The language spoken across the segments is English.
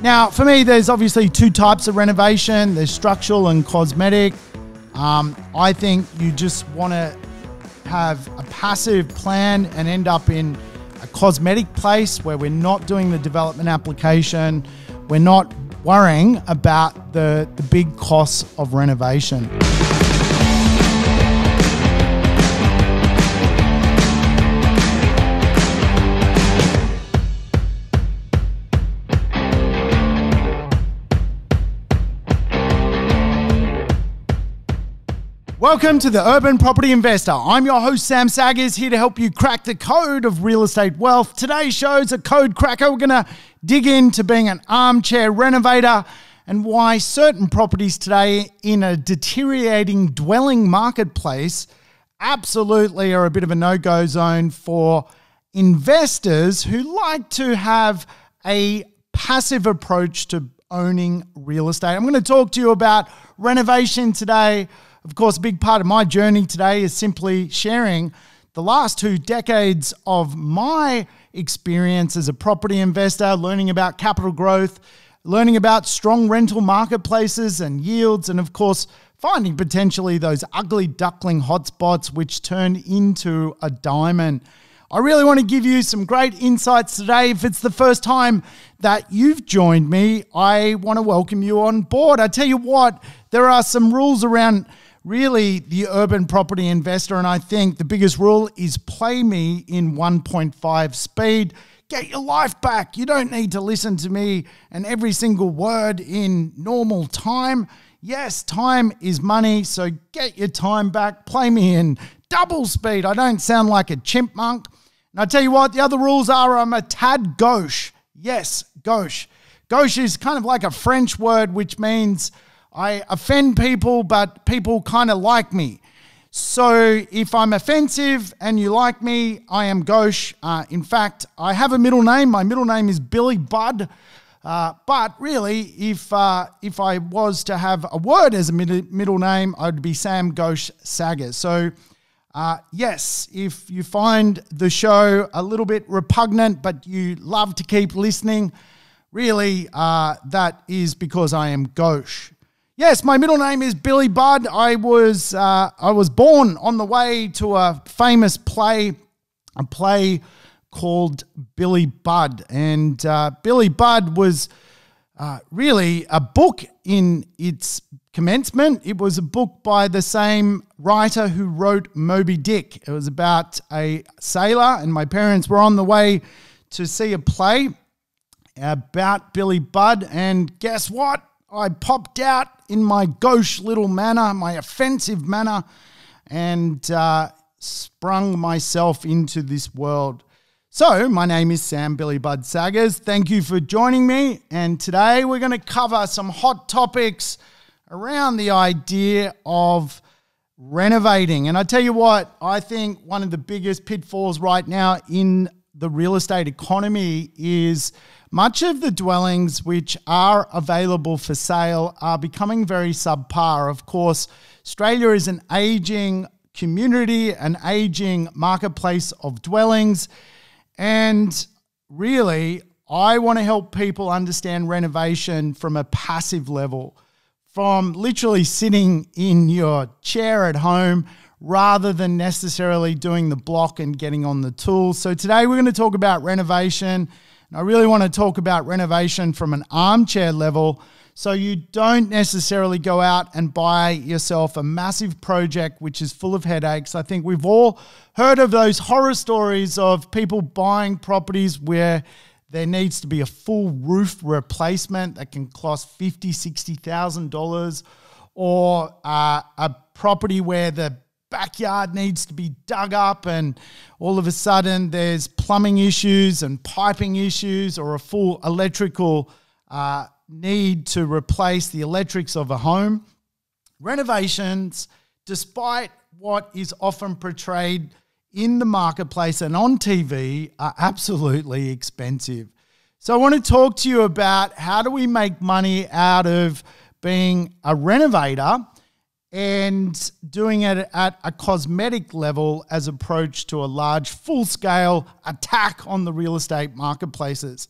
Now, for me, there's obviously two types of renovation. There's structural and cosmetic. I think you just want to have a passive plan and end up in a cosmetic place where we're not doing the development application. We're not worrying about the big costs of renovation. Welcome to the Urban Property Investor. I'm your host, Sam Saggers, here to help you crack the code of real estate wealth. Today's show is a code cracker. We're going to dig into being an armchair renovator and why certain properties today in a deteriorating dwelling marketplace absolutely are a bit of a no-go zone for investors who like to have a passive approach to owning real estate. I'm going to talk to you about renovation today. Of course, a big part of my journey today is simply sharing the last 2 decades of my experience as a property investor, learning about capital growth, learning about strong rental marketplaces and yields, and of course, finding potentially those ugly duckling hotspots which turn into a diamond. I really want to give you some great insights today. If it's the first time that you've joined me, I want to welcome you on board. I tell you what, there are some rules around really the urban property investor, and I think the biggest rule is play me in 1.5 speed. Get your life back. You don't need to listen to me and every single word in normal time. Yes, time is money, so get your time back. Play me in double speed. I don't sound like a chipmunk. And I tell you what, the other rules are I'm a tad gauche. Yes, gauche. Gauche is kind of like a French word which means I offend people, but people kind of like me. So if I'm offensive and you like me, I am gauche. In fact, I have a middle name. My middle name is Billy Budd. But really, if I was to have a word as a middle name, I would be Sam Gauche Saggers. So yes, if you find the show a little bit repugnant, but you love to keep listening, really that is because I am gauche. Yes, my middle name is Billy Budd. I was born on the way to a famous play, a play called Billy Budd. And Billy Budd was really a book in its commencement. It was a book by the same writer who wrote Moby Dick. It was about a sailor, and my parents were on the way to see a play about Billy Budd. And guess what? I popped out in my gauche little manner, my offensive manner, and sprung myself into this world. So my name is Sam Billy Budd Saggers. Thank you for joining me. And today we're going to cover some hot topics around the idea of renovating. And I tell you what, I think one of the biggest pitfalls right now in the real estate economy is much of the dwellings which are available for sale are becoming very subpar. Of course, Australia is an aging community, an aging marketplace of dwellings. And really, I want to help people understand renovation from a passive level, from literally sitting in your chair at home rather than necessarily doing the block and getting on the tools. So today we're going to talk about renovation. And I really want to talk about renovation from an armchair level so you don't necessarily go out and buy yourself a massive project which is full of headaches. I think we've all heard of those horror stories of people buying properties where there needs to be a full roof replacement that can cost $50,000, $60,000, or a property where the backyard needs to be dug up and all of a sudden there's plumbing issues and piping issues, or a full electrical need to replace the electrics of a home. Renovations, despite what is often portrayed in the marketplace and on TV, are absolutely expensive. So I want to talk to you about how do we make money out of being a renovator and doing it at a cosmetic level as approach to a large full-scale attack on the real estate marketplaces.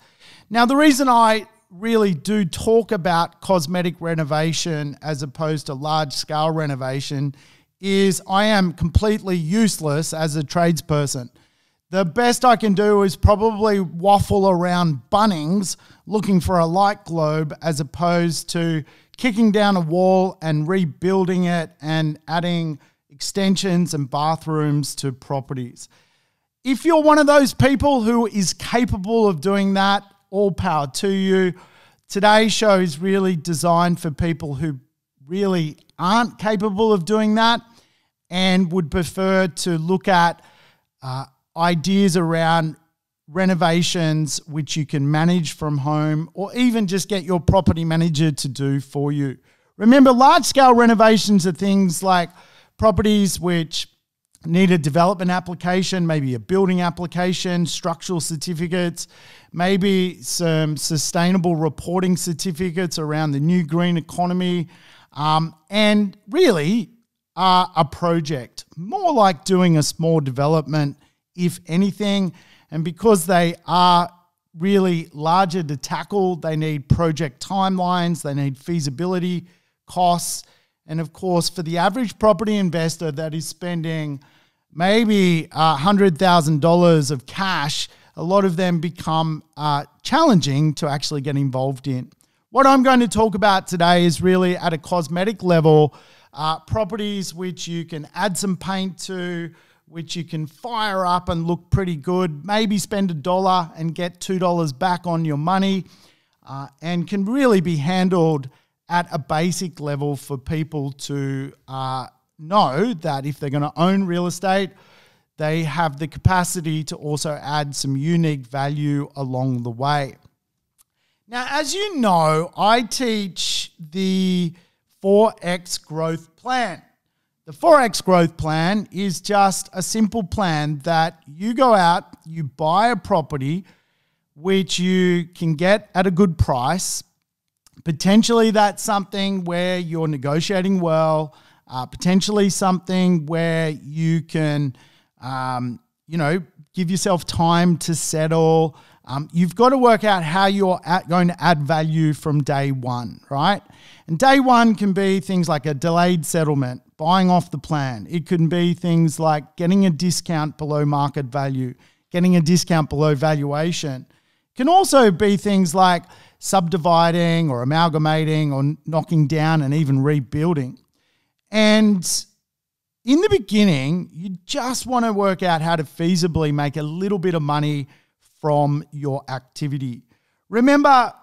Now, the reason I really do talk about cosmetic renovation as opposed to large-scale renovation is I am completely useless as a tradesperson. The best I can do is probably waffle around Bunnings looking for a light globe as opposed to kicking down a wall and rebuilding it and adding extensions and bathrooms to properties. If you're one of those people who is capable of doing that, all power to you. Today's show is really designed for people who really aren't capable of doing that and would prefer to look at ideas around renovations which you can manage from home or even just get your property manager to do for you. Remember, large-scale renovations are things like properties which need a development application, maybe a building application, structural certificates, maybe some sustainable reporting certificates around the new green economy, and really a project, more like doing a small development, if anything. And because they are really larger to tackle, they need project timelines, they need feasibility costs. And of course, for the average property investor that is spending maybe $100,000 of cash, a lot of them become challenging to actually get involved in. What I'm going to talk about today is really at a cosmetic level, properties which you can add some paint to, which you can fire up and look pretty good, maybe spend $1 and get $2 back on your money, and can really be handled at a basic level for people to know that if they're going to own real estate, they have the capacity to also add some unique value along the way. Now, as you know, I teach the 4X growth plan. The 4X growth plan is just a simple plan that you go out, you buy a property which you can get at a good price. Potentially that's something where you're negotiating well, potentially something where you can, give yourself time to settle. You've got to work out how you're going to add value from day one, right? And day one can be things like a delayed settlement, buying off the plan. It can be things like getting a discount below market value, getting a discount below valuation. It can also be things like subdividing or amalgamating or knocking down and even rebuilding. And in the beginning, you just want to work out how to feasibly make a little bit of money from your activity. Remember,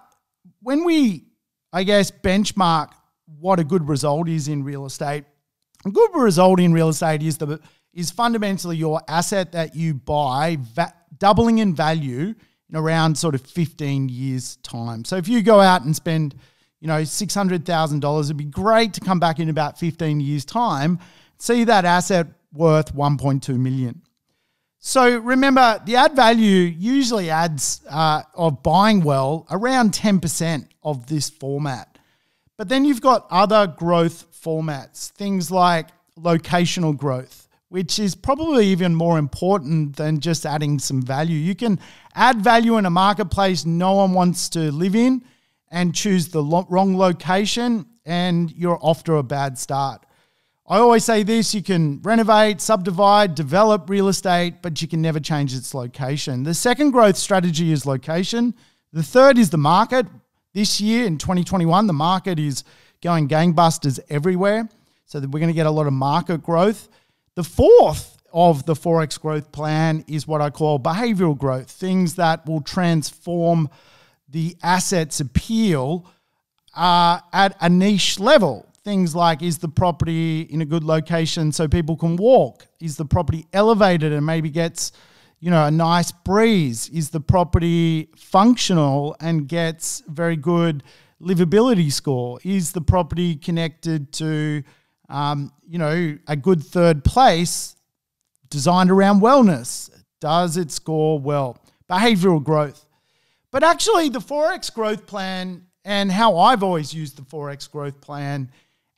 when we, benchmark what a good result is in real estate, a good result in real estate is fundamentally your asset that you buy doubling in value in around sort of 15 years' time. So if you go out and spend, $600,000, it'd be great to come back in about 15 years' time, see that asset worth $1.2 million. So remember, the add value usually adds of buying well around 10% of this format. But then you've got other growth formats, things like locational growth, which is probably even more important than just adding some value. You can add value in a marketplace no one wants to live in and choose the wrong location, and you're off to a bad start. I always say this: you can renovate, subdivide, develop real estate, but you can never change its location. The second growth strategy is location. The third is the market. This year in 2021, the market is going gangbusters everywhere, so that we're going to get a lot of market growth. The fourth of the 4X growth plan is what I call behavioral growth, things that will transform the asset's appeal at a niche level. Things like, is the property in a good location so people can walk? Is the property elevated and maybe gets, a nice breeze? Is the property functional and gets very good livability score? Is the property connected to, a good third place designed around wellness? Does it score well? Behavioral growth. But actually the 4X growth plan, and how I've always used the 4X growth plan,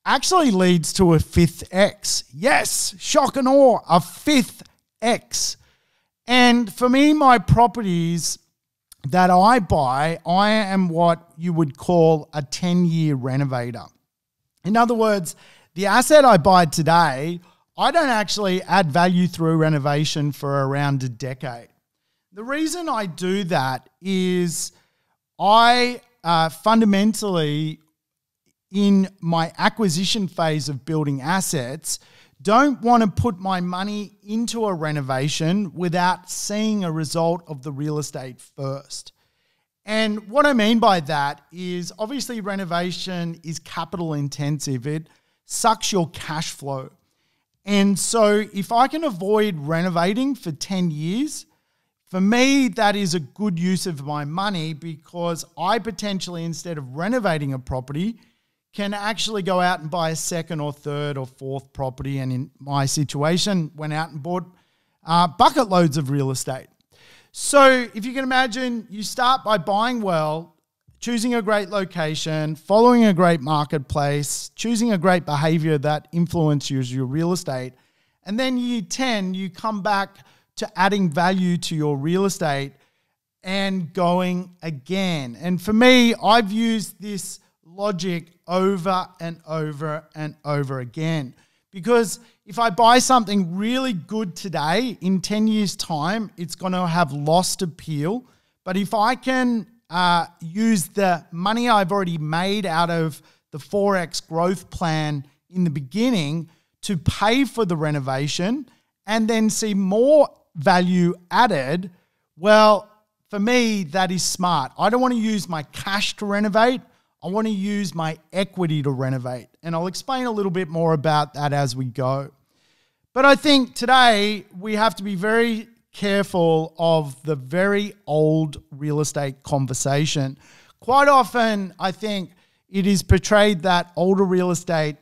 actually leads to a fifth X. Yes, shock and awe, a fifth X. And for me, my properties that I buy, I am what you would call a 10-year renovator. In other words, the asset I buy today, I don't actually add value through renovation for around a decade. The reason I do that is I fundamentally, in my acquisition phase of building assets, don't want to put my money into a renovation without seeing a result of the real estate first. And what I mean by that is obviously renovation is capital intensive. It sucks your cash flow. And so if I can avoid renovating for 10 years, for me, that is a good use of my money, because I potentially, instead of renovating a property, can actually go out and buy a second or third or fourth property. And in my situation, went out and bought bucket loads of real estate. So if you can imagine, you start by buying well, choosing a great location, following a great marketplace, choosing a great behavior that influences your real estate. And then year 10, you come back to adding value to your real estate and going again. And for me, I've used this logic over and over and over again, because if I buy something really good today, in 10 years' time, it's going to have lost appeal. But if I can use the money I've already made out of the 4X growth plan in the beginning to pay for the renovation and then see more value added, well, for me, that is smart. I don't want to use my cash to renovate. I want to use my equity to renovate. And I'll explain a little bit more about that as we go. But I think today we have to be very careful of the very old real estate conversation. Quite often, I think it is portrayed that older real estate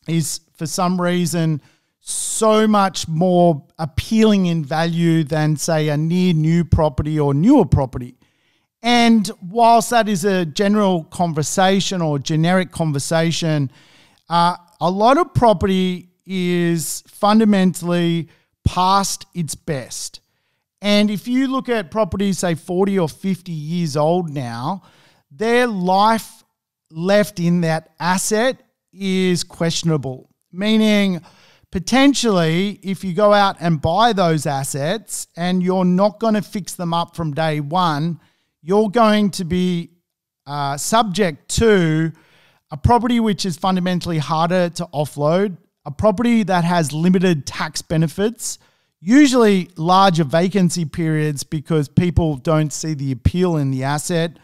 is, for some reason, so much more appealing in value than, say, a near new property or newer property. And whilst that is a general conversation or generic conversation, a lot of property is fundamentally past its best. And if you look at properties, say 40 or 50 years old now, their life left in that asset is questionable. Meaning, potentially, if you go out and buy those assets and you're not going to fix them up from day one, you're going to be subject to a property which is fundamentally harder to offload, a property that has limited tax benefits, usually larger vacancy periods because people don't see the appeal in the asset,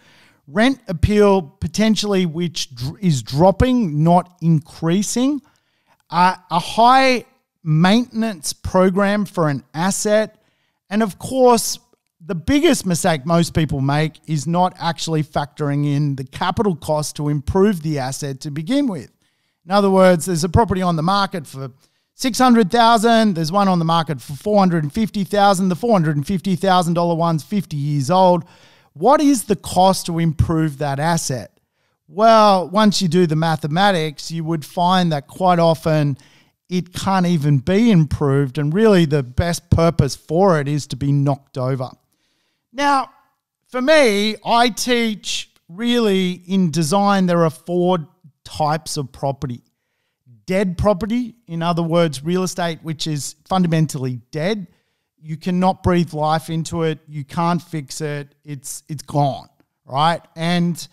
rent appeal potentially which is dropping, not increasing, a high maintenance program for an asset, and of course, the biggest mistake most people make is not actually factoring in the capital cost to improve the asset to begin with. In other words, there's a property on the market for $600,000. There's one on the market for $450,000. The $450,000 one's 50 years old. What is the cost to improve that asset? Well, once you do the mathematics, you would find that quite often it can't even be improved, and really the best purpose for it is to be knocked over. Now, for me, I teach really in design there are 4 types of property. Dead property, in other words, real estate which is fundamentally dead. You cannot breathe life into it. You can't fix it. It's gone, right? And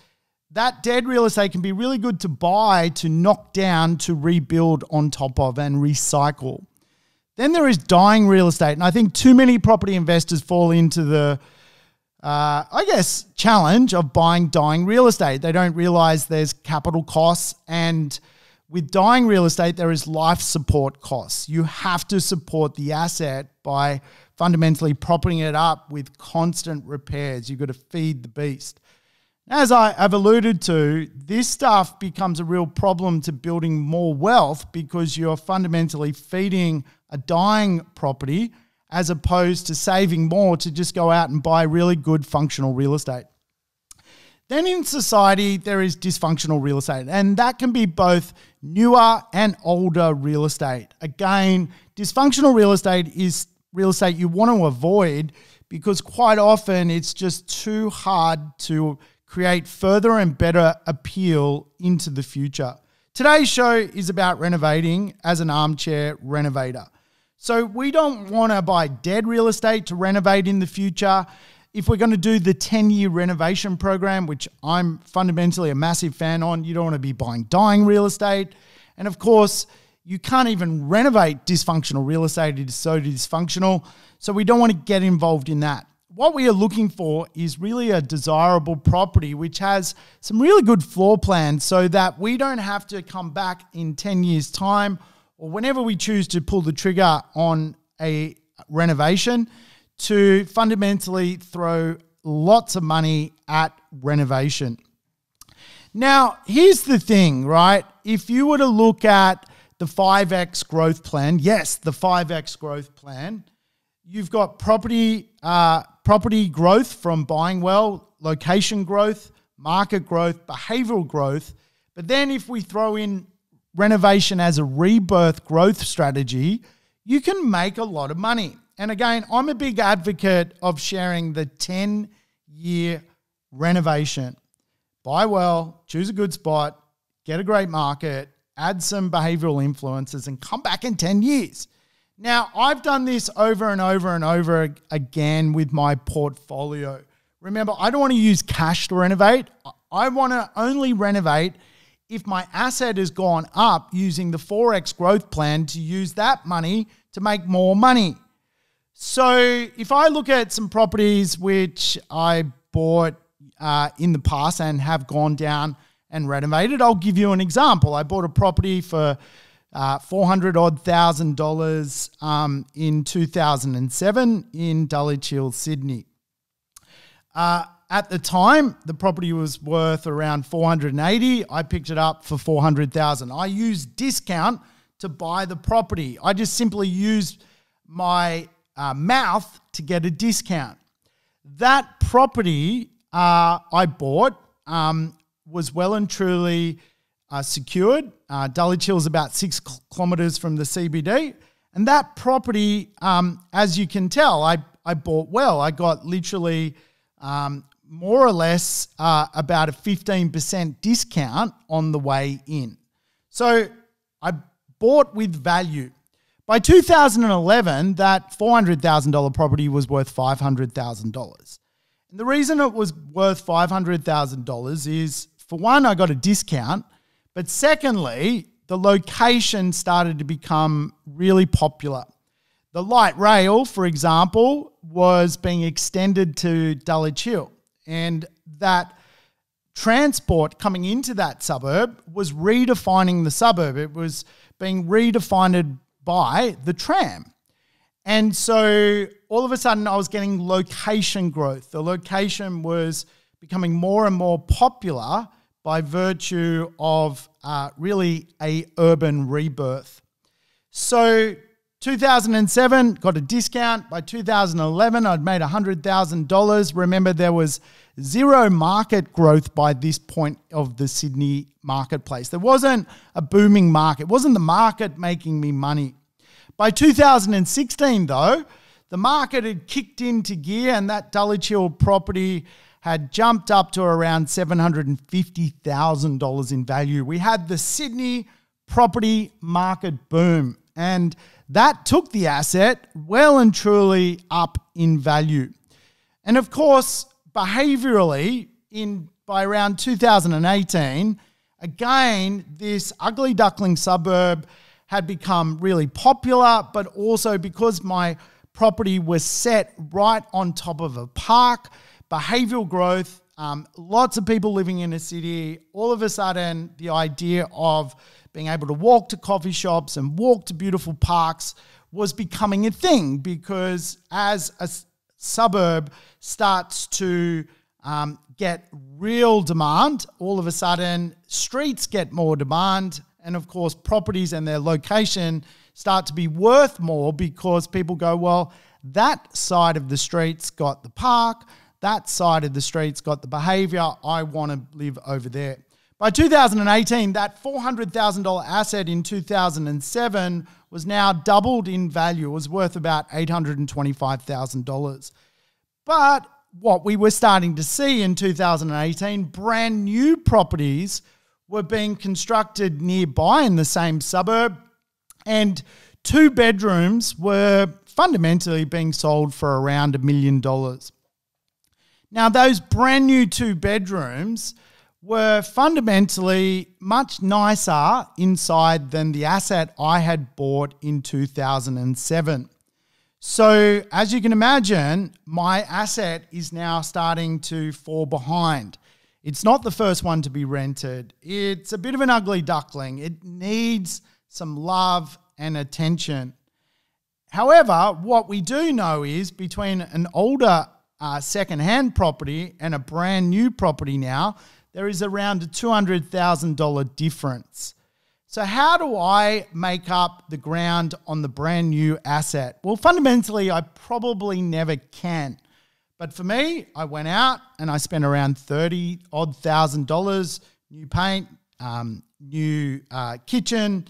that dead real estate can be really good to buy, to knock down, to rebuild on top of and recycle. Then there is dying real estate. And I think too many property investors fall into the challenge of buying dying real estate. They don't realize there's capital costs, and with dying real estate, there is life support costs. You have to support the asset by fundamentally propping it up with constant repairs. You've got to feed the beast. As I have alluded to, this stuff becomes a real problem to building more wealth because you're fundamentally feeding a dying property as opposed to saving more to just go out and buy really good functional real estate. Then in society, there is dysfunctional real estate, and that can be both newer and older real estate. Again, dysfunctional real estate is real estate you want to avoid because quite often it's just too hard to create further and better appeal into the future. Today's show is about renovating as an armchair renovator. So we don't want to buy dead real estate to renovate in the future. If we're going to do the 10-year renovation program, which I'm fundamentally a massive fan on, you don't want to be buying dying real estate. And of course, you can't even renovate dysfunctional real estate. It is so dysfunctional. So we don't want to get involved in that. What we are looking for is really a desirable property which has some really good floor plans so that we don't have to come back in 10 years' time or whenever we choose to pull the trigger on a renovation to fundamentally throw lots of money at renovation. Now, here's the thing, right? If you were to look at the 5X growth plan, yes, the 5X growth plan, you've got property growth from buying well, location growth, market growth, behavioral growth. But then if we throw in renovation as a rebirth growth strategy, you can make a lot of money. And again, I'm a big advocate of sharing the 10-year renovation. Buy well, choose a good spot, get a great market, add some behavioral influences, and come back in 10 years. Now, I've done this over and over and over again with my portfolio. Remember, I don't want to use cash to renovate. I want to only renovate if my asset has gone up using the 4X growth plan to use that money to make more money. So if I look at some properties which I bought in the past and have gone down and renovated, I'll give you an example. I bought a property for $400,000 in 2007 in Dulwich Hill, Sydney. At the time, the property was worth around $480,000. I picked it up for $400,000. I used discount to buy the property. I just simply used my mouth to get a discount. That property I bought was well and truly secured. Dulwich Hill is about 6 kilometres from the CBD. And that property, as you can tell, I bought well. I got literally more or less about a 15% discount on the way in. So I bought with value. By 2011, that $400,000 property was worth $500,000. And the reason it was worth $500,000 is, for one, I got a discount. But secondly, the location started to become really popular. The light rail, for example, was being extended to Dulwich Hill, and that transport coming into that suburb was redefining the suburb. It was being redefined by the tram. And so all of a sudden I was getting location growth. The location was becoming more and more popular by virtue of really a urban rebirth. So 2007, got a discount. By 2011, I'd made $100,000. Remember, there was zero market growth by this point of the Sydney marketplace. There wasn't a booming market. It wasn't the market making me money. By 2016, though, the market had kicked into gear and that Dulwich Hill property had jumped up to around $750,000 in value. We had the Sydney property market boom, and that took the asset well and truly up in value. And of course, behaviorally, by around 2018, again, this ugly duckling suburb had become really popular, but also because my property was set right on top of a park, behavioral growth, lots of people living in a city, all of a sudden the idea of being able to walk to coffee shops and walk to beautiful parks was becoming a thing, because as a suburb starts to get real demand, all of a sudden streets get more demand, and of course properties and their location start to be worth more because people go, well, that side of the street's got the park, that side of the street's got the behaviour, I want to live over there. By 2018, that $400,000 asset in 2007 was now doubled in value. It was worth about $825,000. But what we were starting to see in 2018, brand new properties were being constructed nearby in the same suburb, and 2 bedrooms were fundamentally being sold for around $1 million. Now, those brand new 2 bedrooms were fundamentally much nicer inside than the asset I had bought in 2007. So as you can imagine, my asset is now starting to fall behind. It's not the first one to be rented. It's a bit of an ugly duckling. It needs some love and attention. However, what we do know is between an older second-hand property and a brand new property now, there is around a $200,000 difference. So how do I make up the ground on the brand new asset? Well, fundamentally, I probably never can. But for me, I went out and I spent around $30,000, new paint, new kitchen,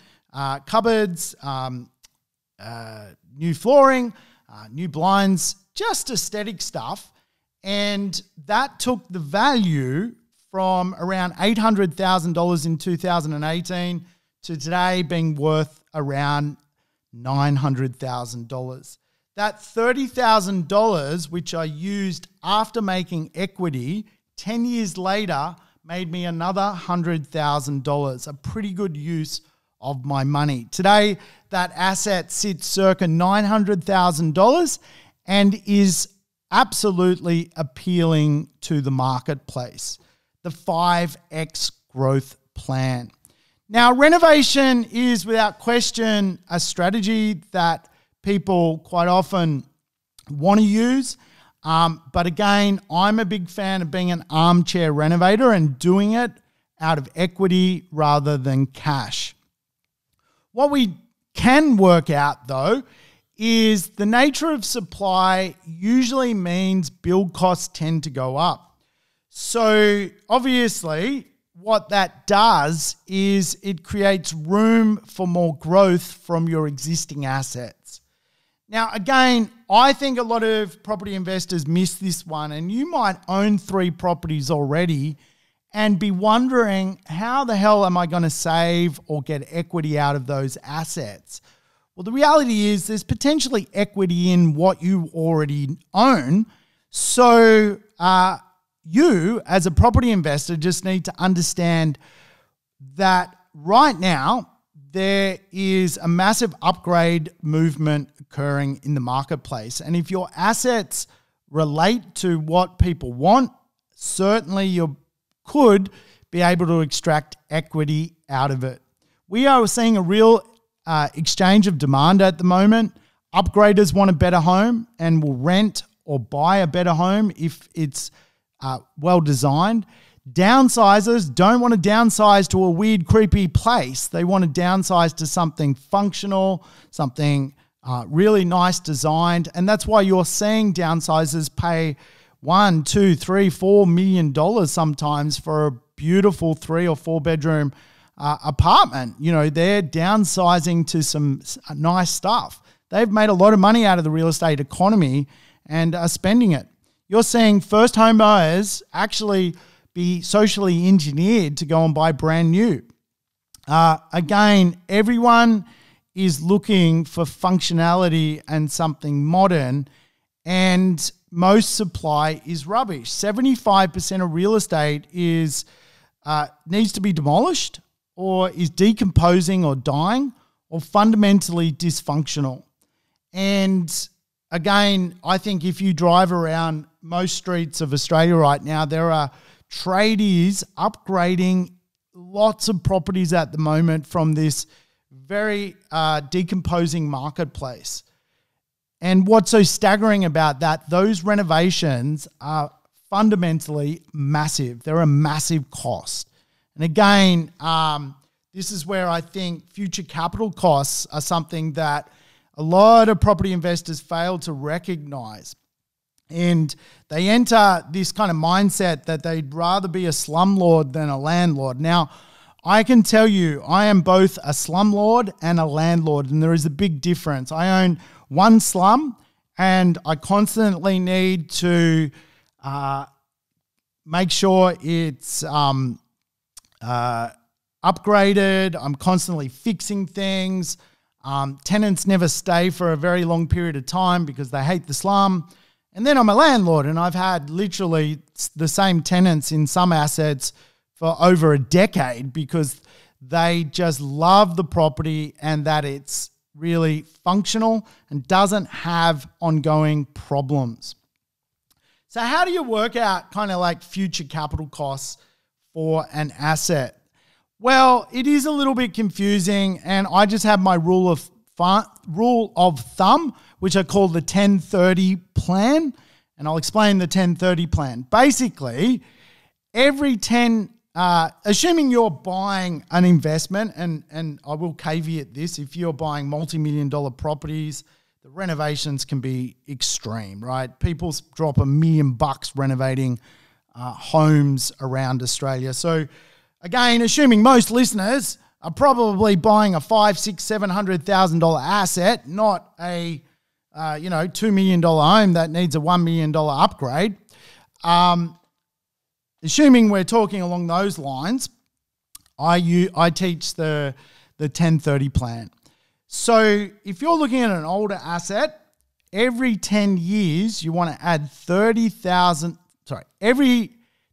cupboards, new flooring, new blinds, just aesthetic stuff. And that took the value from around $800,000 in 2018 to today being worth around $900,000. That $30,000, which I used after making equity, 10 years later, made me another $100,000, a pretty good use of my money. Today, that asset sits circa $900,000 and is absolutely appealing to the marketplace. The 5X growth plan. Now, renovation is without question a strategy that people quite often want to use. But again, I'm a big fan of being an armchair renovator and doing it out of equity rather than cash. What we can work out, though, is the nature of supply usually means build costs tend to go up. So obviously, what that does is it creates room for more growth from your existing assets. Now, again, I think a lot of property investors miss this one, and you might own 3 properties already and be wondering, how the hell am I going to save or get equity out of those assets? Well, the reality is there's potentially equity in what you already own. So you, as a property investor, just need to understand that right now there is a massive upgrade movement occurring in the marketplace. And if your assets relate to what people want, certainly you could be able to extract equity out of it. We are seeing a real exchange of demand at the moment. Upgraders want a better home and will rent or buy a better home if it's well designed. Downsizers don't want to downsize to a weird, creepy place. They want to downsize to something functional, something really nice designed. And that's why you're seeing downsizers pay $1, $2, $3, $4 million sometimes for a beautiful 3 or 4 bedroom apartment. You know, they're downsizing to some nice stuff. They've made a lot of money out of the real estate economy and are spending it. You're seeing first home buyers actually be socially engineered to go and buy brand new. Again, everyone is looking for functionality and something modern, and most supply is rubbish. 75% of real estate is needs to be demolished, or is decomposing or dying, or fundamentally dysfunctional. And again, I think if you drive around most streets of Australia right now, there are tradies upgrading lots of properties at the moment from this very decomposing marketplace. And what's so staggering about that, those renovations are fundamentally massive. They're a massive cost. And again, this is where I think future capital costs are something that a lot of property investors fail to recognize. And they enter this kind of mindset that they'd rather be a slumlord than a landlord. Now, I can tell you, I am both a slumlord and a landlord, and there is a big difference. I own one slum and I constantly need to make sure it's upgraded. I'm constantly fixing things. Tenants never stay for a very long period of time because they hate the slum. And then I'm a landlord, and I've had literally the same tenants in some assets for over a decade because they just love the property and that it's really functional and doesn't have ongoing problems. So how do you work out kind of like future capital costs for an asset? Well, it is a little bit confusing, and I just have my rule of thumb, which I call the 10-30 plan, and I'll explain the 10-30 plan. Basically, every 10, assuming you're buying an investment, and I will caveat this, if you're buying multi-million-dollar properties, the renovations can be extreme, right? People drop $1 million renovating homes around Australia. So again, assuming most listeners are probably buying a $500,000, $600,000, $700,000 asset, not a $2 million home that needs a $1 million upgrade. Assuming we're talking along those lines, I teach the 10-30 plan. So if you're looking at an older asset, every 10 years you want to add every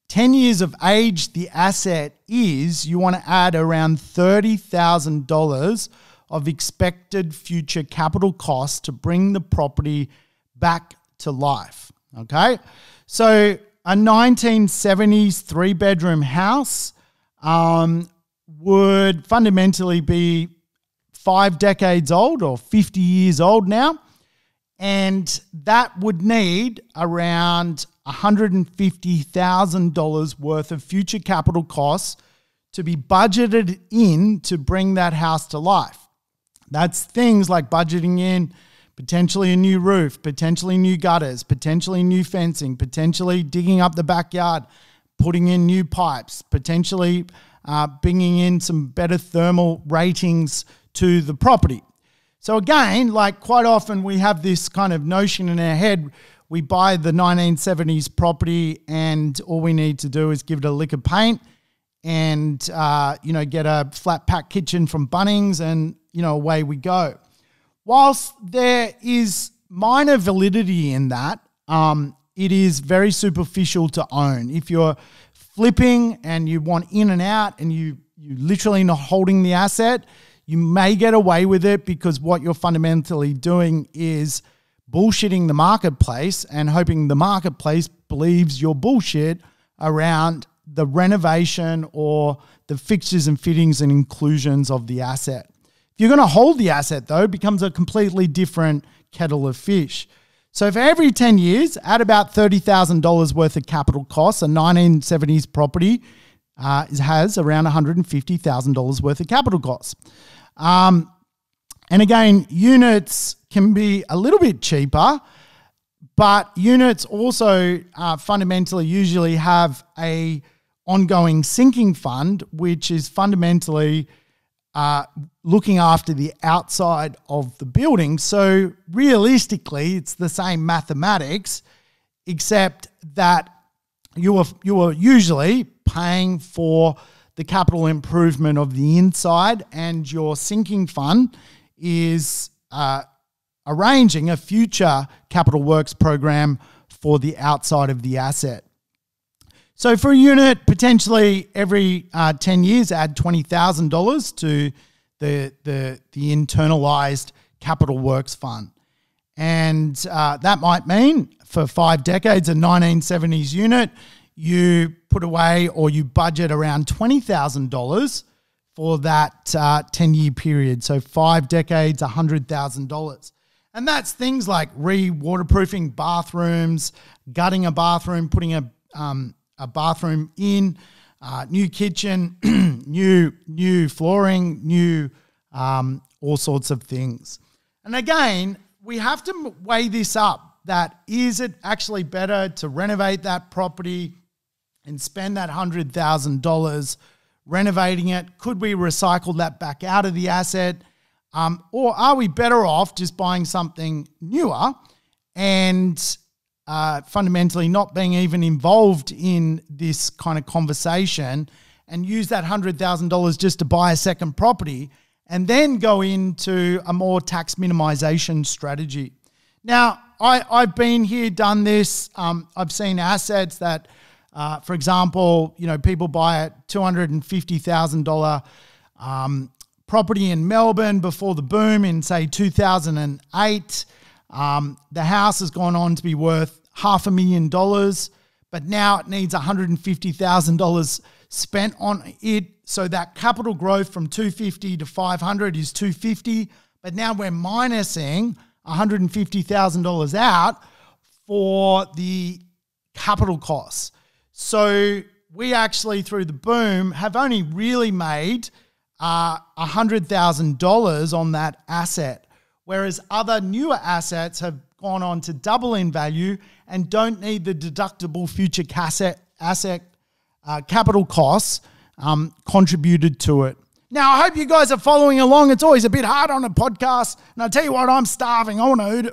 10 years of age the asset is, you want to add around $30,000 of expected future capital costs to bring the property back to life, okay? So a 1970s three-bedroom house would fundamentally be 5 decades old or 50 years old now, and that would need around $150,000 worth of future capital costs to be budgeted in to bring that house to life. That's things like budgeting in potentially a new roof, potentially new gutters, potentially new fencing, potentially digging up the backyard, putting in new pipes, potentially bringing in some better thermal ratings to the property. So again, like quite often we have this kind of notion in our head, we buy the 1970s property and all we need to do is give it a lick of paint and, get a flat pack kitchen from Bunnings and, away we go. Whilst there is minor validity in that, it is very superficial to own. If you're flipping and you want in and out and you literally not holding the asset, you may get away with it because what you're fundamentally doing is bullshitting the marketplace and hoping the marketplace believes your bullshit around the renovation or the fixtures and fittings and inclusions of the asset. If you're going to hold the asset, though, it becomes a completely different kettle of fish. So for every 10 years, at about $30,000 worth of capital costs, a 1970s property has around $150,000 worth of capital costs. And again, units can be a little bit cheaper, but units also fundamentally usually have a ongoing sinking fund, which is fundamentally looking after the outside of the building. So realistically, it's the same mathematics, except that you are usually paying for the capital improvement of the inside, and your sinking fund is arranging a future capital works program for the outside of the asset. So for a unit, potentially every 10 years, add $20,000 to the internalized capital works fund. And that might mean for 5 decades, a 1970s unit, you put away or you budget around $20,000 for that 10-year period. So 5 decades, $100,000. And that's things like re-waterproofing bathrooms, gutting a bathroom, putting a bathroom in, new kitchen, new flooring, new all sorts of things. And again, we have to weigh this up, that is it actually better to renovate that property and spend that $100,000 renovating it? Could we recycle that back out of the asset? Or are we better off just buying something newer and fundamentally not being even involved in this kind of conversation, and use that $100,000 just to buy a second property and then go into a more tax minimization strategy. Now, I've been here, done this. I've seen assets that, for example, people buy a $250,000 property in Melbourne before the boom in, say, 2008. The house has gone on to be worth $500,000, but now it needs $150,000 spent on it. So that capital growth from 250 to 500 is 250, but now we're minusing $150,000 out for the capital costs. So we actually, through the boom, have only really made $100,000 on that asset, whereas other newer assets have gone on to double in value and don't need the deductible future capital costs contributed to it. Now, I hope you guys are following along. It's always a bit hard on a podcast. And I'll tell you what, I'm starving. I want to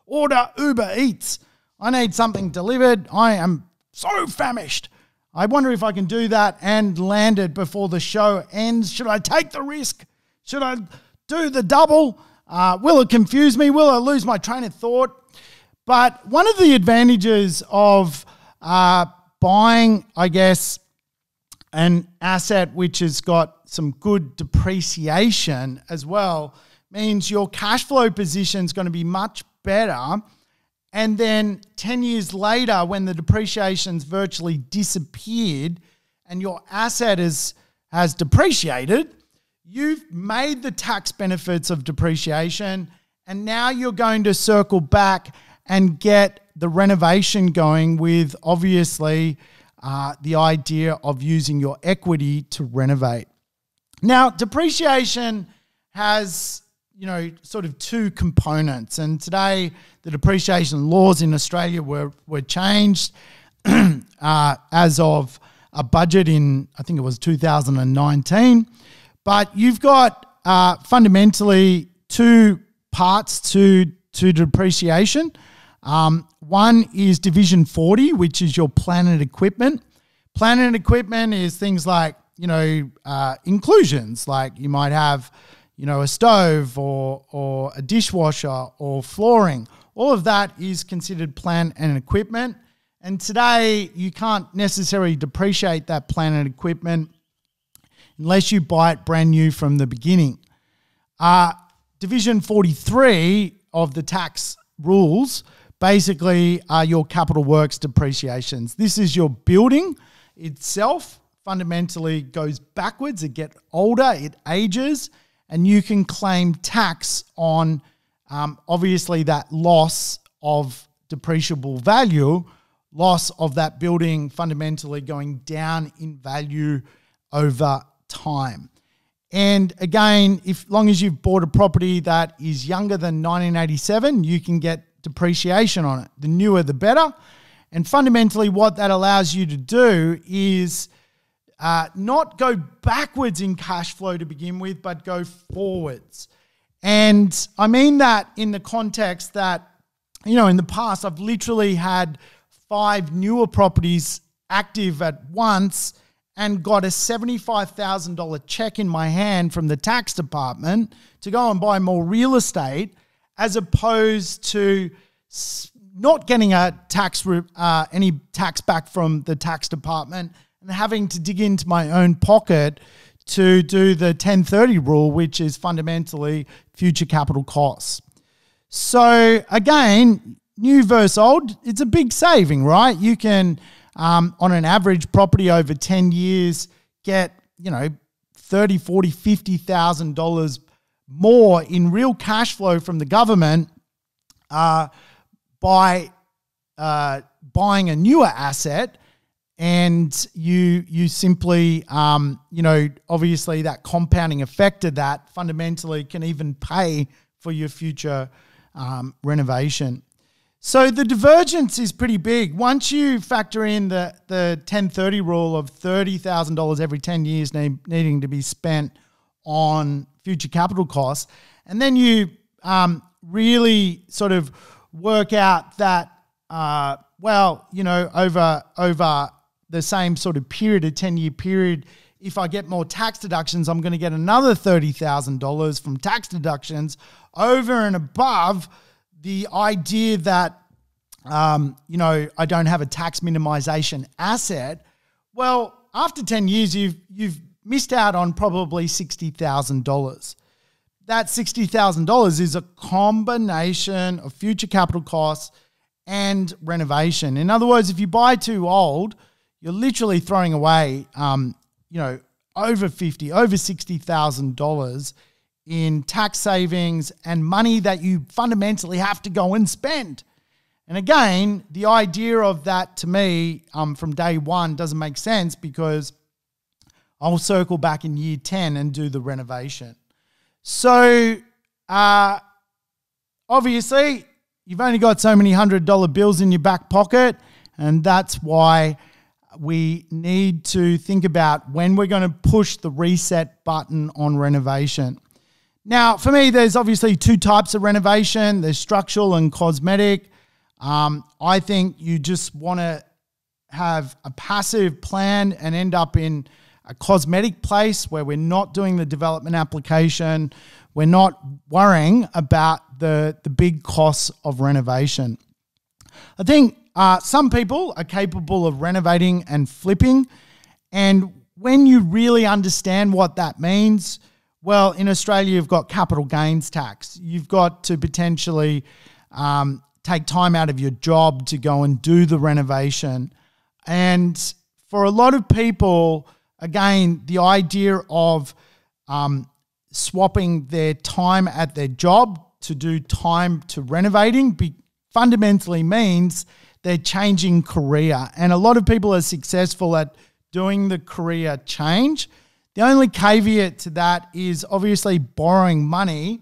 order Uber Eats. I need something delivered. I am so famished. I wonder if I can do that and land it before the show ends. Should I take the risk? Should I do the double? Will it confuse me? Will I lose my train of thought? But one of the advantages of buying, I guess, an asset which has got some good depreciation as well means your cash flow position is going to be much better. And then 10 years later, when the depreciation's virtually disappeared and your asset has depreciated, you've made the tax benefits of depreciation, and now you're going to circle back and get the renovation going with, obviously, the idea of using your equity to renovate. Now, depreciation has, sort of two components. And today, the depreciation laws in Australia were changed as of a budget in, I think it was 2019. But you've got fundamentally two parts to depreciation. One is Division 40, which is your plant and equipment. Plant and equipment is things like, inclusions, like you might have, a stove or a dishwasher or flooring. All of that is considered plant and equipment. And today you can't necessarily depreciate that plant and equipment unless you buy it brand new from the beginning. Division 43 of the tax rules basically are your capital works depreciations. This is your building itself, fundamentally goes backwards, it gets older, it ages, and you can claim tax on obviously that loss of depreciable value, loss of that building fundamentally going down in value over time. And again, if long as you've bought a property that is younger than 1987, you can get depreciation on it. The newer, the better. And fundamentally, what that allows you to do is not go backwards in cash flow to begin with, but go forwards. And I mean that in the context that, in the past, I've literally had 5 newer properties active at once and got a $75,000 check in my hand from the tax department to go and buy more real estate, as opposed to not getting any tax back from the tax department and having to dig into my own pocket to do the 1030 rule, which is fundamentally future capital costs. So again, new versus old, it's a big saving, right? You can, on an average property over 10 years, get, $30,000, $40,000, $50,000 more in real cash flow from the government by buying a newer asset. And you simply, obviously that compounding effect of that fundamentally can even pay for your future renovation. So the divergence is pretty big. Once you factor in the 1030 rule of $30,000 every 10 years needing to be spent on future capital costs, and then you really sort of work out that, over the same sort of period, a 10-year period, if I get more tax deductions, I'm going to get another $30,000 from tax deductions over and above the idea that, I don't have a tax minimization asset. Well, after 10 years, you've missed out on probably $60,000. That $60,000 is a combination of future capital costs and renovation. In other words, if you buy too old, you're literally throwing away, over $60,000 in tax savings and money that you fundamentally have to go and spend. And again, the idea of that to me from day one doesn't make sense, because I'll circle back in year 10 and do the renovation. So obviously, you've only got so many $100 bills in your back pocket, and that's why we need to think about when we're going to push the reset button on renovation. Now, for me, there's obviously two types of renovation. There's structural and cosmetic. I think you just want to have a passive plan and end up in a cosmetic place where we're not doing the development application. We're not worrying about the big costs of renovation. I think some people are capable of renovating and flipping. And when you really understand what that means, well, in Australia, you've got capital gains tax. You've got to potentially take time out of your job to go and do the renovation. And for a lot of people, again, the idea of swapping their time at their job to do time to renovating fundamentally means they're changing career. And a lot of people are successful at doing the career change. The only caveat to that is obviously borrowing money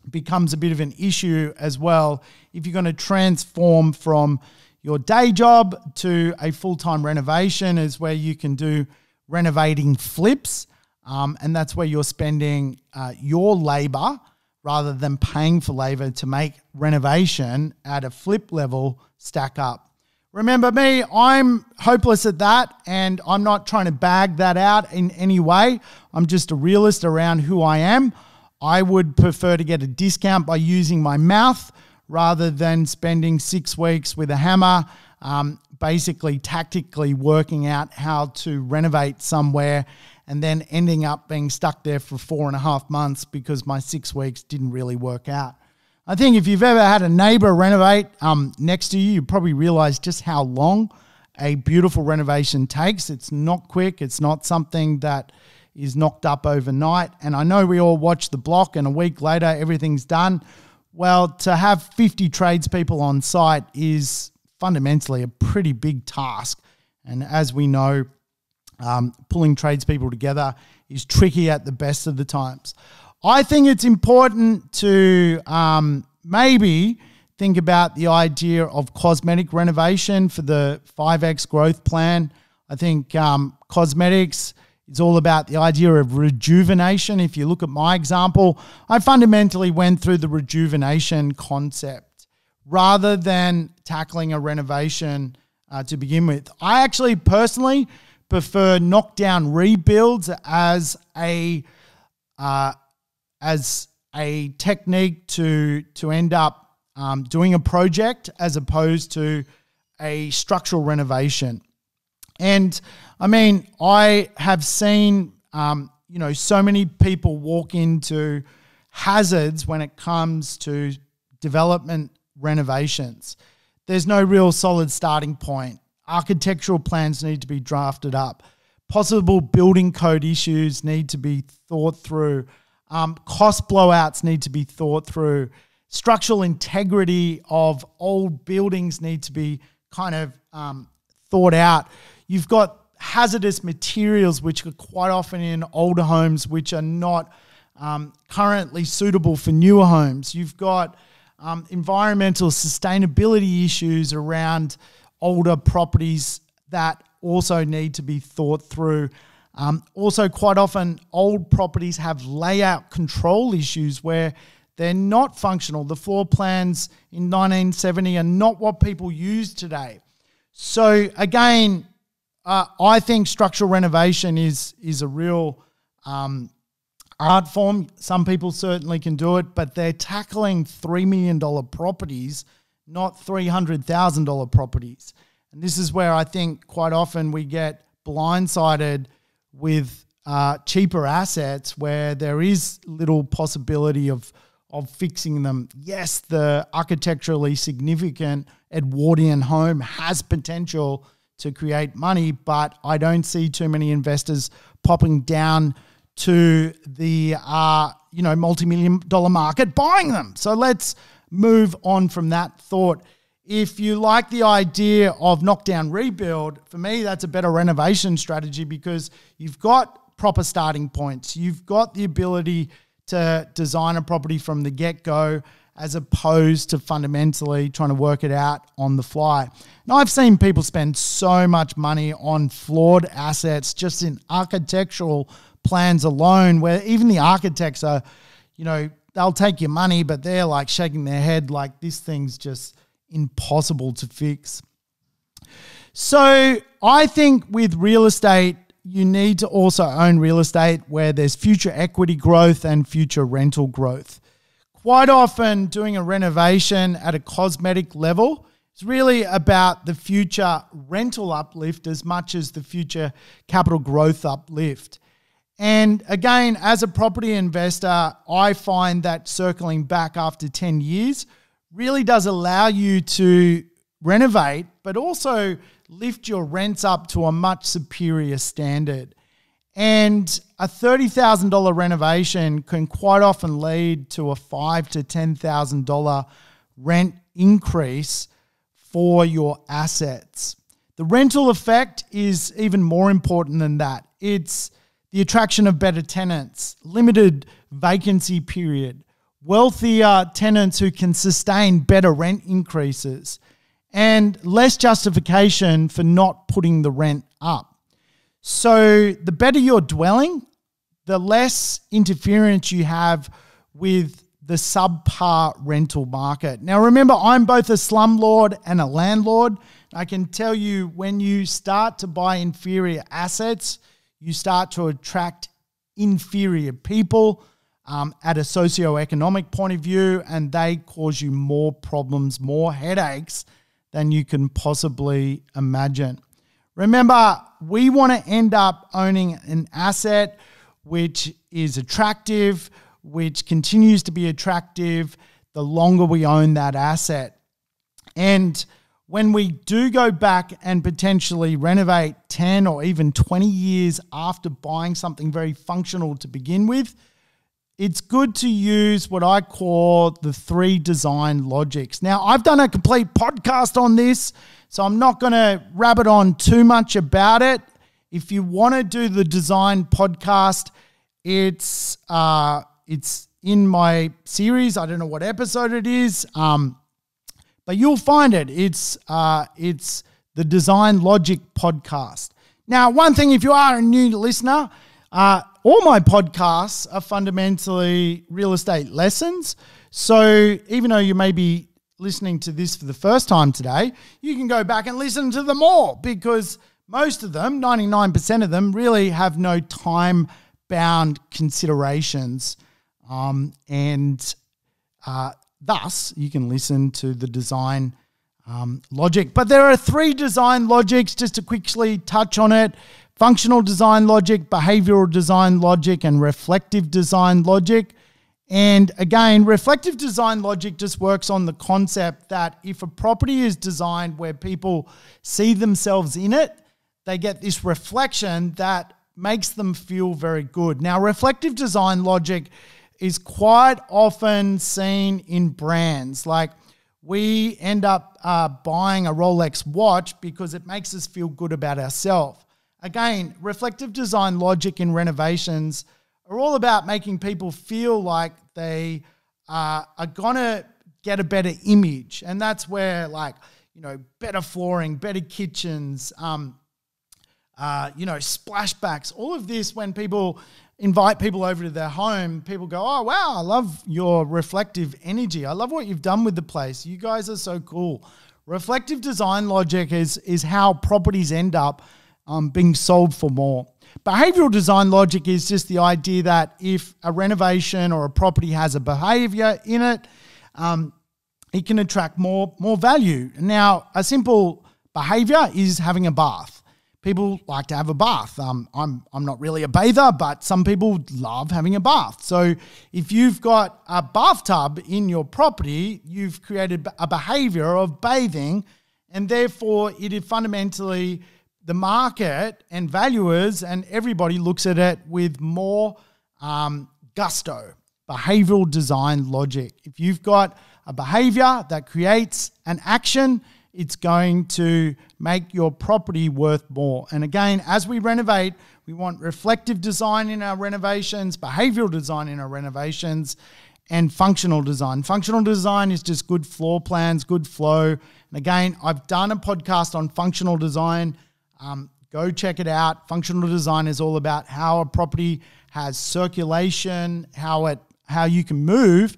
becomes a bit of an issue as well if you're going to transform from your day job to a full-time renovation, is where you can do renovating flips, and that's where you're spending your labor rather than paying for labor to make renovation at a flip level stack up. Remember me, I'm hopeless at that, and I'm not trying to bag that out in any way. I'm just a realist around who I am. I would prefer to get a discount by using my mouth rather than spending 6 weeks with a hammer, basically tactically working out how to renovate somewhere and then ending up being stuck there for 4.5 months because my 6 weeks didn't really work out. I think if you've ever had a neighbor renovate next to you, you probably realize just how long a beautiful renovation takes. It's not quick. It's not something that is knocked up overnight. And I know we all watch the block and a week later everything's done. Well, to have 50 tradespeople on site is fundamentally a pretty big task. And as we know, pulling tradespeople together is tricky at the best of the times. I think it's important to maybe think about the idea of cosmetic renovation for the 5X growth plan. I think cosmetics is all about the idea of rejuvenation. If you look at my example, I fundamentally went through the rejuvenation concept rather than tackling a renovation to begin with. I actually personally prefer knockdown rebuilds as a technique to end up doing a project as opposed to a structural renovation. And I mean, I have seen, so many people walk into hazards when it comes to development renovations. There's no real solid starting point. Architectural plans need to be drafted up. Possible building code issues need to be thought through. Cost blowouts need to be thought through. Structural integrity of old buildings need to be kind of thought out. You've got hazardous materials which are quite often in older homes which are not currently suitable for newer homes. You've got environmental sustainability issues around older properties that also need to be thought through. Also, quite often, old properties have layout control issues where They're not functional. The floor plans in 1970 are not what people use today. So again, I think structural renovation is a real art form. Some people certainly can do it, but they're tackling $3 million properties, not $300,000 properties. And this is where I think quite often we get blindsided with cheaper assets where there is little possibility of fixing them. Yes, the architecturally significant Edwardian home has potential to create money, but I don't see too many investors popping down to the multi-million dollar market buying them. So let's move on from that thought. If you like the idea of knockdown rebuild, for me, that's a better renovation strategy because you've got proper starting points. You've got the ability to design a property from the get-go as opposed to fundamentally trying to work it out on the fly. And I've seen people spend so much money on flawed assets just in architectural plans alone, where even the architects are, they'll take your money, but they're like shaking their head like this thing's just impossible to fix. So I think with real estate, you need to also own real estate where there's future equity growth and future rental growth. Quite often doing a renovation at a cosmetic level is really about the future rental uplift as much as the future capital growth uplift. And again, as a property investor, I find that circling back after 10 years really does allow you to renovate, but also lift your rents up to a much superior standard. And a $30,000 renovation can quite often lead to a $5,000 to $10,000 rent increase for your assets. The rental effect is even more important than that. It's the attraction of better tenants, limited vacancy period, wealthier tenants who can sustain better rent increases, and less justification for not putting the rent up. So the better your dwelling, the less interference you have with the subpar rental market. Now remember, I'm both a slumlord and a landlord. I can tell you when you start to buy inferior assets, you start to attract inferior people at a socioeconomic point of view, and they cause you more problems, more headaches than you can possibly imagine. Remember, we want to end up owning an asset which is attractive, which continues to be attractive the longer we own that asset. And when we do go back and potentially renovate 10 or even 20 years after buying something very functional to begin with, it's good to use what I call the 3 design logics. Now, I've done a complete podcast on this, so I'm not going to rabbit on too much about it. If you want to do the design podcast, it's in my series. I don't know what episode it is, but you'll find it. It's the Design Logic podcast. Now, one thing, if you are a new listener, all my podcasts are fundamentally real estate lessons. So even though you may be listening to this for the first time today, you can go back and listen to them all because most of them, 99% of them, really have no time-bound considerations. Thus, you can listen to the design logic. But there are 3 design logics, just to quickly touch on it. Functional design logic, behavioral design logic, and reflective design logic. And again, reflective design logic just works on the concept that if a property is designed where people see themselves in it, they get this reflection that makes them feel very good. Now, reflective design logic is quite often seen in brands. Like we end up buying a Rolex watch because it makes us feel good about ourselves. Again, reflective design logic in renovations are all about making people feel like they are going to get a better image. And that's where better flooring, better kitchens, splashbacks, all of this. When people invite people over to their home, people go, oh, wow, I love your reflective energy. I love what you've done with the place. You guys are so cool. Reflective design logic is how properties end up being sold for more. Behavioral design logic is just the idea that if a renovation or a property has a behavior in it, it can attract more value. Now, a simple behavior is having a bath. People like to have a bath. I'm not really a bather, but some people love having a bath. So if you've got a bathtub in your property, you've created a behavior of bathing, and therefore it is fundamentally the market and valuers and everybody looks at it with more gusto. Behavioral design logic. If you've got a behavior that creates an action, it's going to make your property worth more. And again, as we renovate, we want reflective design in our renovations, behavioral design in our renovations, and functional design. Functional design is just good floor plans, good flow. And again, I've done a podcast on functional design. Go check it out. Functional design is all about how a property has circulation, how you can move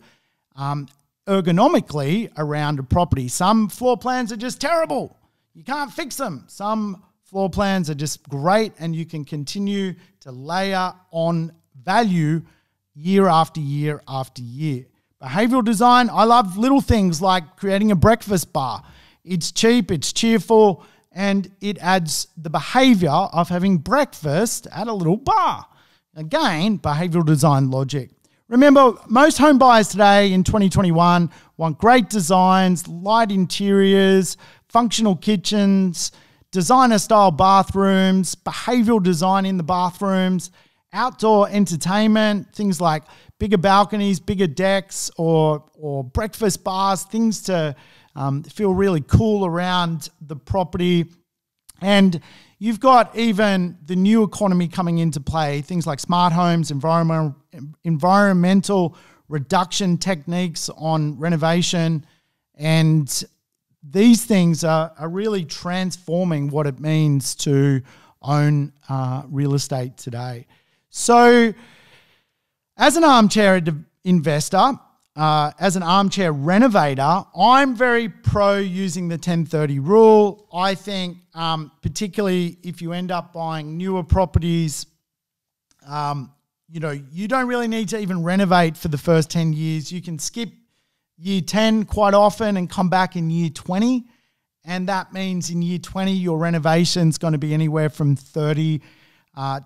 ergonomically around a property. Some floor plans are just terrible. You can't fix them. Some floor plans are just great and you can continue to layer on value year after year after year. Behavioral design, I love little things like creating a breakfast bar. It's cheap, it's cheerful, and it adds the behavior of having breakfast at a little bar. Again, behavioral design logic. Remember, most home buyers today in 2021 want great designs, light interiors, functional kitchens, designer-style bathrooms, behavioral design in the bathrooms, outdoor entertainment, things like bigger balconies, bigger decks, or breakfast bars, things to feel really cool around the property. And you've got even the new economy coming into play, things like smart homes, environmental reduction techniques on renovation. And these things are really transforming what it means to own real estate today. So as an armchair investor, as an armchair renovator, I'm very pro using the 10-30 rule. I think particularly if you end up buying newer properties, you don't really need to even renovate for the first 10 years. You can skip year 10 quite often and come back in year 20. And that means in year 20, your renovation's going to be anywhere from $30,000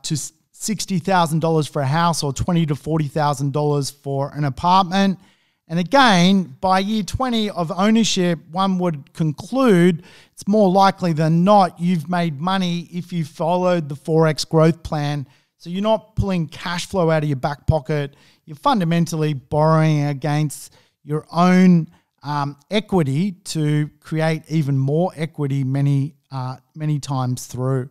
to $60,000 for a house, or $20,000 to $40,000 for an apartment. And again, by year 20 of ownership, one would conclude it's more likely than not you've made money if you followed the 4X growth plan. So you're not pulling cash flow out of your back pocket. You're fundamentally borrowing against your own equity to create even more equity many times through.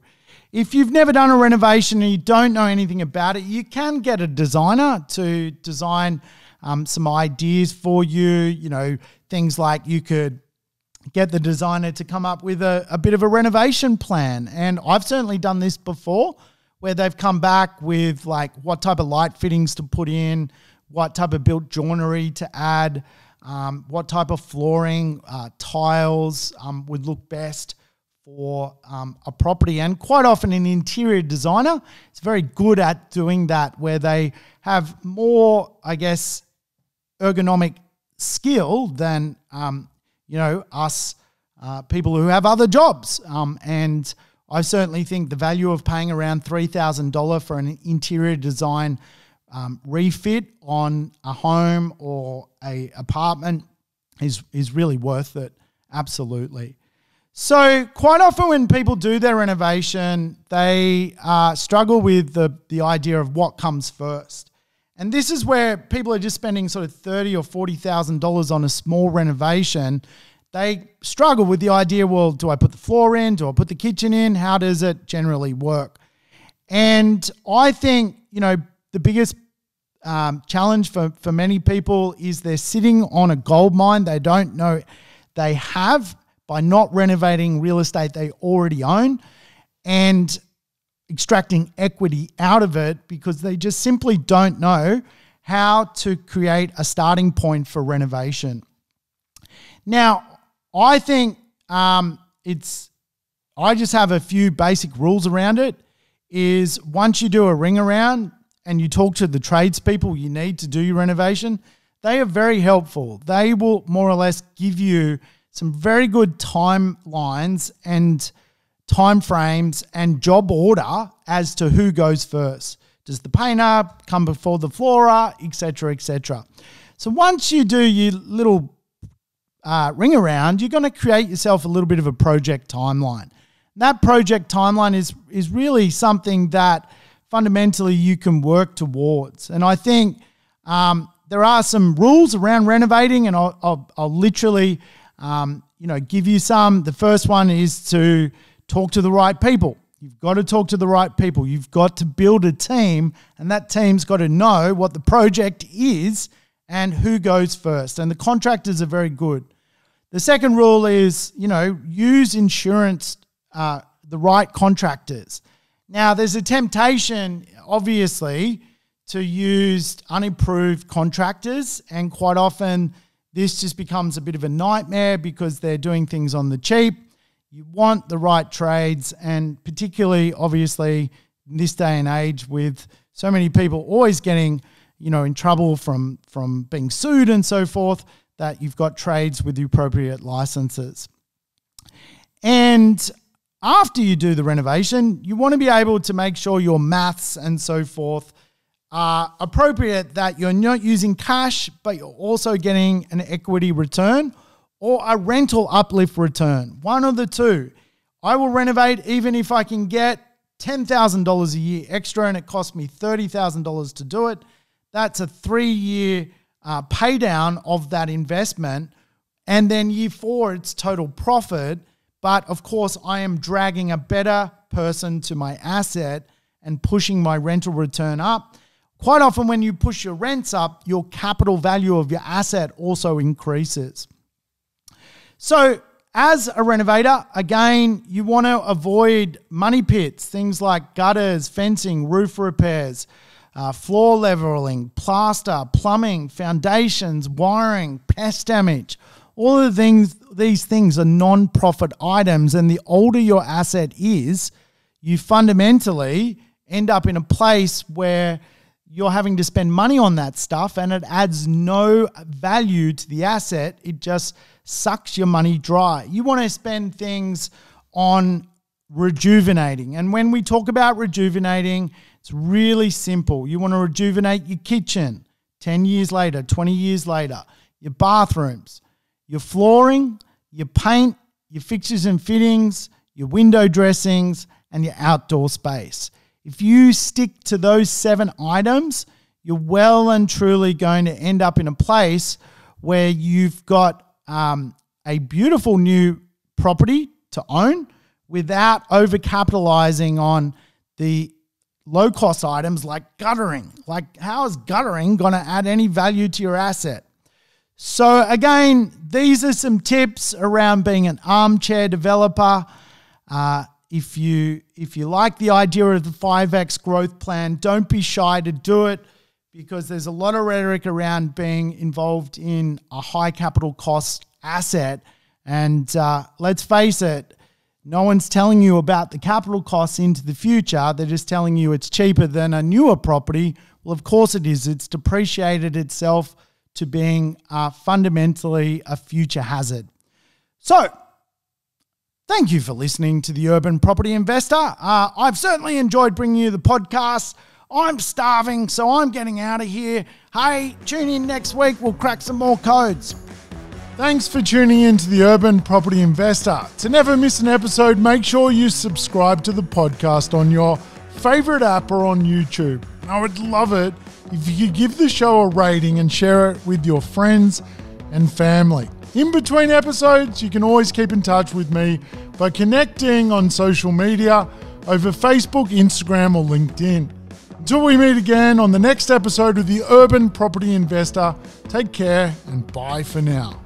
If you've never done a renovation and you don't know anything about it, you can get a designer to design some ideas for you. Things like you could get the designer to come up with a bit of a renovation plan. And I've certainly done this before, where they've come back with like what type of light fittings to put in, what type of built joinery to add, what type of flooring, tiles would look best for a property. And quite often an interior designer is very good at doing that, where they have more, I guess, ergonomic skill than, us people who have other jobs. And I certainly think the value of paying around $3,000 for an interior design refit on a home or a apartment is really worth it. Absolutely. So quite often when people do their renovation, they struggle with the idea of what comes first. And this is where people are just spending sort of $30,000 or $40,000 on a small renovation. They struggle with the idea, well, do I put the floor in? Do I put the kitchen in? How does it generally work? And I think, the biggest challenge for many people is they're sitting on a gold mine they don't know they have by not renovating real estate they already own. And extracting equity out of it because they just simply don't know how to create a starting point for renovation. Now, I think I just have a few basic rules around it. Is once you do a ring around and you talk to the tradespeople you need to do your renovation, they are very helpful. They will more or less give you some very good timelines and timeframes and job order as to who goes first. Does the painter come before the floorer, etc., etc. So once you do your little ring around, you're going to create yourself a little bit of a project timeline. That project timeline is really something that fundamentally you can work towards. And I think there are some rules around renovating, and I'll literally give you some. The first one is to talk to the right people. You've got to talk to the right people. You've got to build a team, and that team's got to know what the project is and who goes first. And the contractors are very good. The second rule is, use insurance, the right contractors. Now, there's a temptation, obviously, to use unimproved contractors, and quite often this just becomes a bit of a nightmare because they're doing things on the cheap. You want the right trades, and particularly, obviously, in this day and age with so many people always getting, in trouble from being sued and so forth, that you've got trades with the appropriate licenses. And after you do the renovation, you want to be able to make sure your maths and so forth are appropriate, that you're not using cash, but you're also getting an equity return or a rental uplift return. One of the two. I will renovate even if I can get $10,000 a year extra and it costs me $30,000 to do it. That's a 3-year pay down of that investment. And then year 4, it's total profit. But of course, I am dragging a better person to my asset and pushing my rental return up. Quite often when you push your rents up, your capital value of your asset also increases. So as a renovator, again, you want to avoid money pits, things like gutters, fencing, roof repairs, floor leveling, plaster, plumbing, foundations, wiring, pest damage. All of these things are non-profit items, and the older your asset is, you fundamentally end up in a place where you're having to spend money on that stuff and it adds no value to the asset. It just sucks your money dry. You want to spend things on rejuvenating. And when we talk about rejuvenating, it's really simple. You want to rejuvenate your kitchen 10 years later, 20 years later, your bathrooms, your flooring, your paint, your fixtures and fittings, your window dressings, and your outdoor space. If you stick to those 7 items, you're well and truly going to end up in a place where you've got a beautiful new property to own without overcapitalizing on the low-cost items like guttering. Like, how is guttering going to add any value to your asset? So again, these are some tips around being an armchair developer. If you like the idea of the 5X growth plan, don't be shy to do it, because there's a lot of rhetoric around being involved in a high capital cost asset. And let's face it, no one's telling you about the capital costs into the future. They're just telling you it's cheaper than a newer property. Well, of course it is. It's depreciated itself to being fundamentally a future hazard. So, thank you for listening to the Urban Property Investor. I've certainly enjoyed bringing you the podcast. I'm starving, so I'm getting out of here. Hey, tune in next week. We'll crack some more codes. Thanks for tuning in to the Urban Property Investor. To never miss an episode, make sure you subscribe to the podcast on your favorite app or on YouTube. And I would love it if you could give the show a rating and share it with your friends and family. In between episodes, you can always keep in touch with me by connecting on social media over Facebook, Instagram, or LinkedIn. Until we meet again on the next episode of the Urban Property Investor, take care and bye for now.